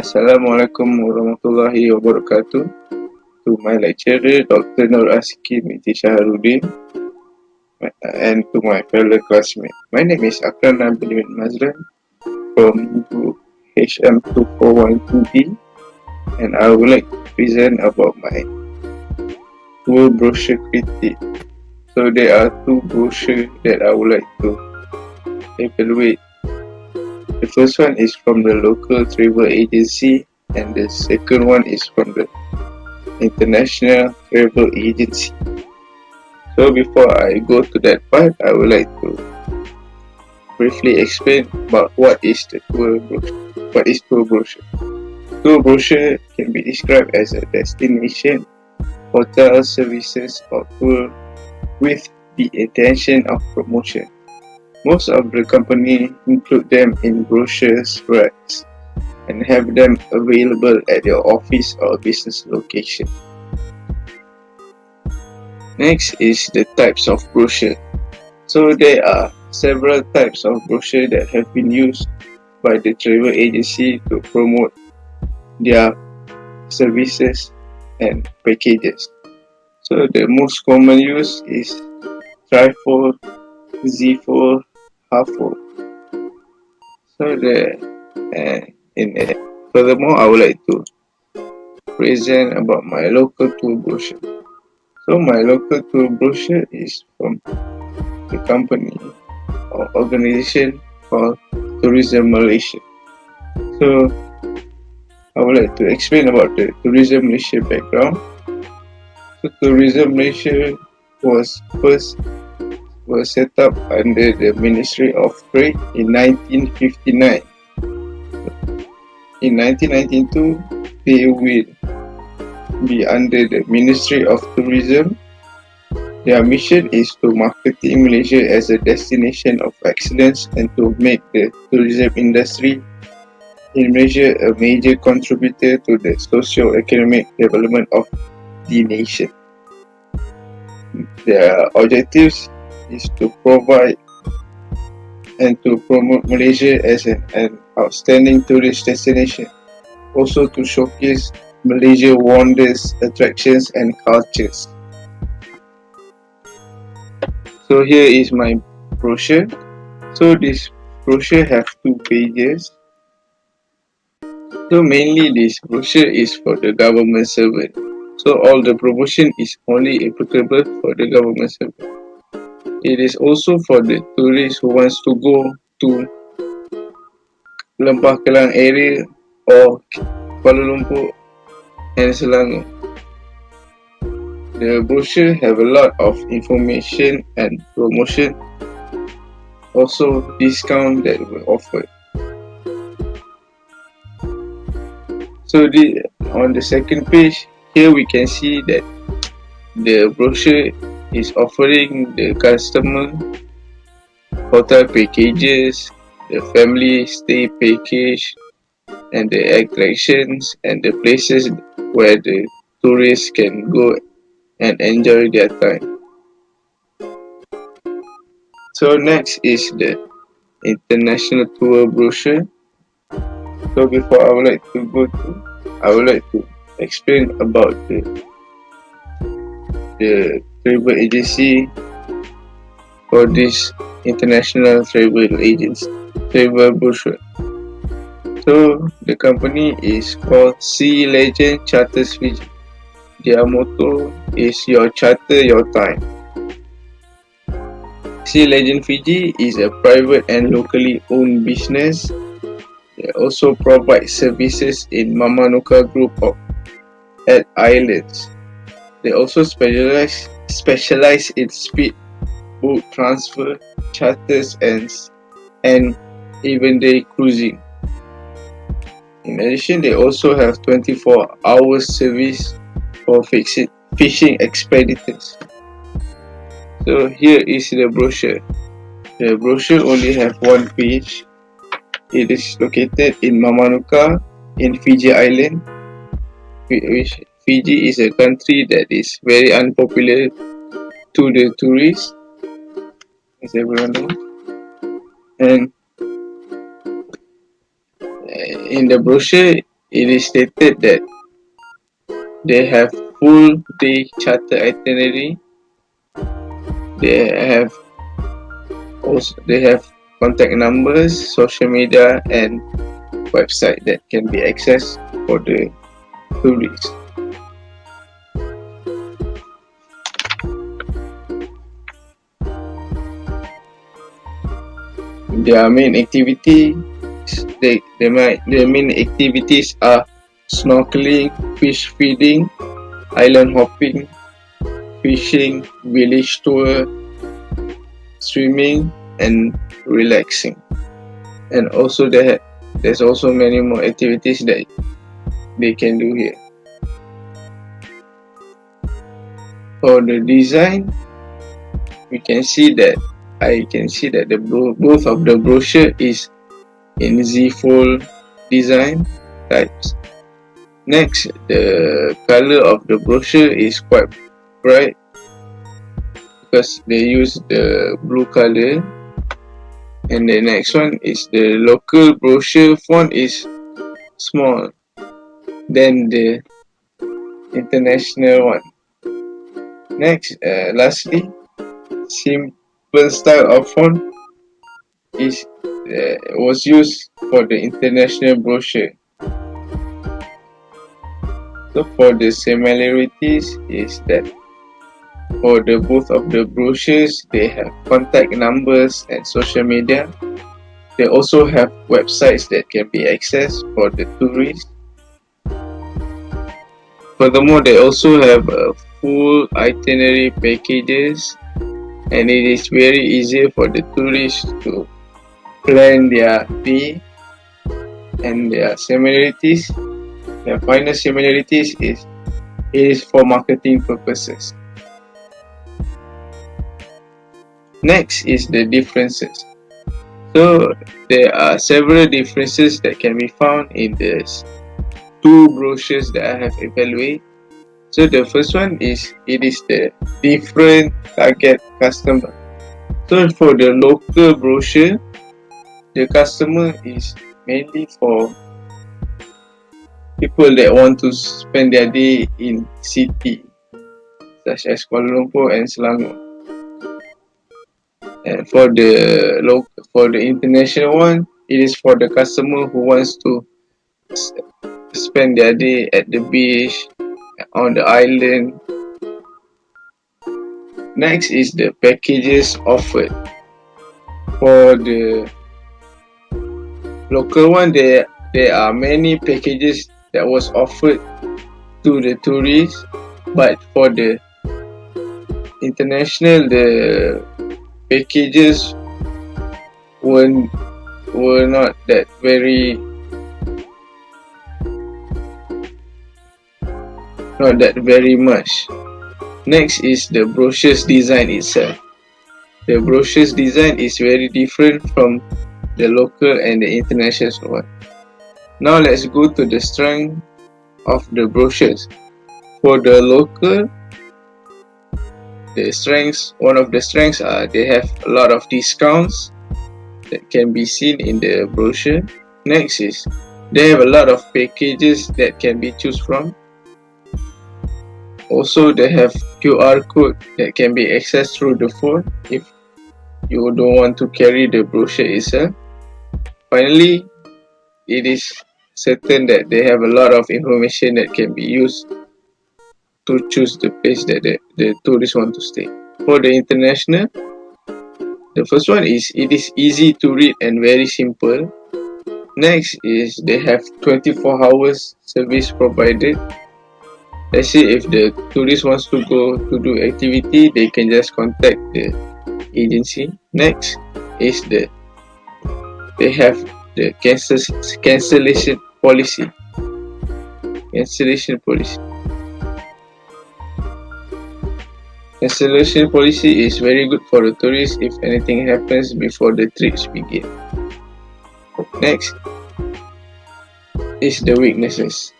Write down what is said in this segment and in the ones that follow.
Assalamualaikum warahmatullahi wabarakatuh. To my lecturer, Dr. Nur Askin Binti Shahrudin, and to my fellow classmates. My name is Akran bin Mazran from group HM2412B, and I would like to present about my tour brochure critique. So there are two brochures that I would like to evaluate. The first one is from the local travel agency, and the second one is from the international travel agency. So before I go to that part, I would like to briefly explain about what is the tour brochure. What is tour brochure? Tour brochure can be described as a destination, hotel services or tour with the intention of promotion. Most of the company include them in brochures racks and have them available at your office or business location. Next is the types of brochure. So there are several types of brochure that have been used by the travel agency to promote their services and packages. So the most common use is trifold, Z-fold, half-fold. So furthermore, I would like to present about my local tour brochure. So my local tour brochure is from the company or organization called Tourism Malaysia. So I would like to explain about the Tourism Malaysia background. So Tourism Malaysia was set up under the Ministry of Trade in 1959. In 1992, they will be under the Ministry of Tourism. Their mission is to marketing Malaysia as a destination of excellence and to make the tourism industry in Malaysia a major contributor to the socio-economic development of the nation. Their objectives is to provide and to promote Malaysia as an outstanding tourist destination, also to showcase Malaysia wonders, attractions and cultures. So here is my brochure. So this brochure have 2 pages. So mainly this brochure is for the government servant. So all the promotion is only applicable for the government servant. It is also for the tourists who wants to go to Lembah Kelang area or Kuala Lumpur and Selangor. The brochure have a lot of information and promotion, also discount that were offered. So on the second page, here we can see that the brochure is offering the customer hotel packages, the family stay package, and the attractions and the places where the tourists can go and enjoy their time. So next is the international tour brochure. So before I would like to explain about the travel agency for this international travel brochure. So the company is called Sea Legend Charters Fiji. Their motto is your charter, your time. Sea Legend Fiji is a private and locally owned business. They also provide services in Mamanuca group at islands. They also specialize in speed boat transfer, charters and even day cruising. In addition, they also have 24-hour service for fishing expeditors. So here is the brochure. The brochure only have 1 page. It is located in Mamanuca in Fiji Island, which Fiji is a country that is very unpopular to the tourists, as everyone knows. And in the brochure, it is stated that they have full day charter itinerary. They have contact numbers, social media, and website that can be accessed for the tourists. Their main activities are snorkeling, fish feeding, island hopping, fishing, village tour, swimming, and relaxing. And also there's also many more activities that they can do here. For the design, I can see that both of the brochure is in Z-fold design types. Next, the color of the brochure is quite bright because they use the blue color. And the next one is the local brochure font is small than the international one. Next, lastly, simple style of font was used for the international brochure. So for the similarities is that for the both of the brochures, they have contact numbers and social media. They also have websites that can be accessed for the tourists. Furthermore, they also have full itinerary packages, and it is very easy for the tourists to plan their day. And their final similarities is it is for marketing purposes. Next is the differences. So there are several differences that can be found in the two brochures that I have evaluated. So the first one is it is the different target customer. So for the local brochure, the customer is mainly for people that want to spend their day in city such as Kuala Lumpur and Selangor. And for the international one, it is for the customer who wants to spend their day at the beach, on the island. Next is the packages offered. For the local one, there are many packages that was offered to the tourists, but for the international, the packages were not that very much. Next is the brochure's design itself. The brochure's design is very different from the local and the international one. Now let's go to the strength of the brochures. For the local, one of the strengths are they have a lot of discounts that can be seen in the brochure. Next is they have a lot of packages that can be choose from. Also, they have QR code that can be accessed through the phone if you don't want to carry the brochure itself. Finally, it is certain that they have a lot of information that can be used to choose the place that the tourists want to stay. For the international, the first one is it is easy to read and very simple. Next is they have 24 hours service provided. Let's say if the tourist wants to go to do activity, they can just contact the agency. Next is they have the cancellation policy. Cancellation policy is very good for the tourists if anything happens before the trips begin. Next is the weaknesses.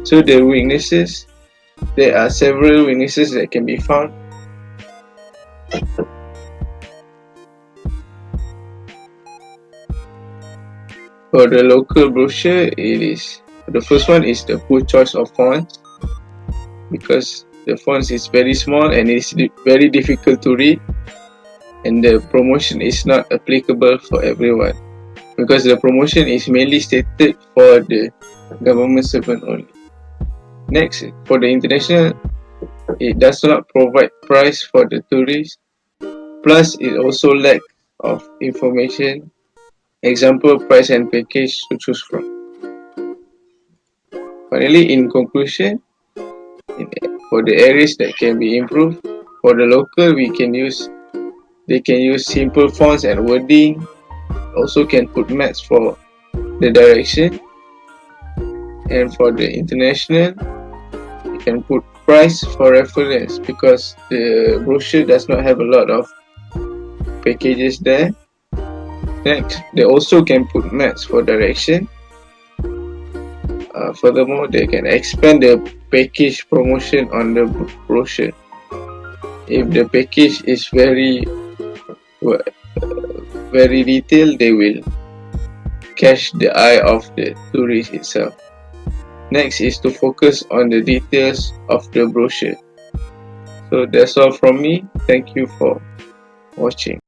So the weaknesses, there are several weaknesses that can be found. For the local brochure, it is The first one is the poor choice of fonts, because the fonts is very small and it's very difficult to read, and the promotion is not applicable for everyone, because the promotion is mainly stated for the government servant only. Next, for the international, it does not provide price for the tourists, plus it also lacks of information, example, price and package to choose from. Finally, in conclusion, for the areas that can be improved, for the local, they can use simple fonts and wording, also can put maps for the direction, and for the international, you can put price for reference, because the brochure does not have a lot of packages there. Next, they also can put maps for direction. Furthermore, they can expand the package promotion on the brochure. If the package is very detailed, they will catch the eye of the tourist itself. Next is to focus on the details of the brochure. So that's all from me. Thank you for watching.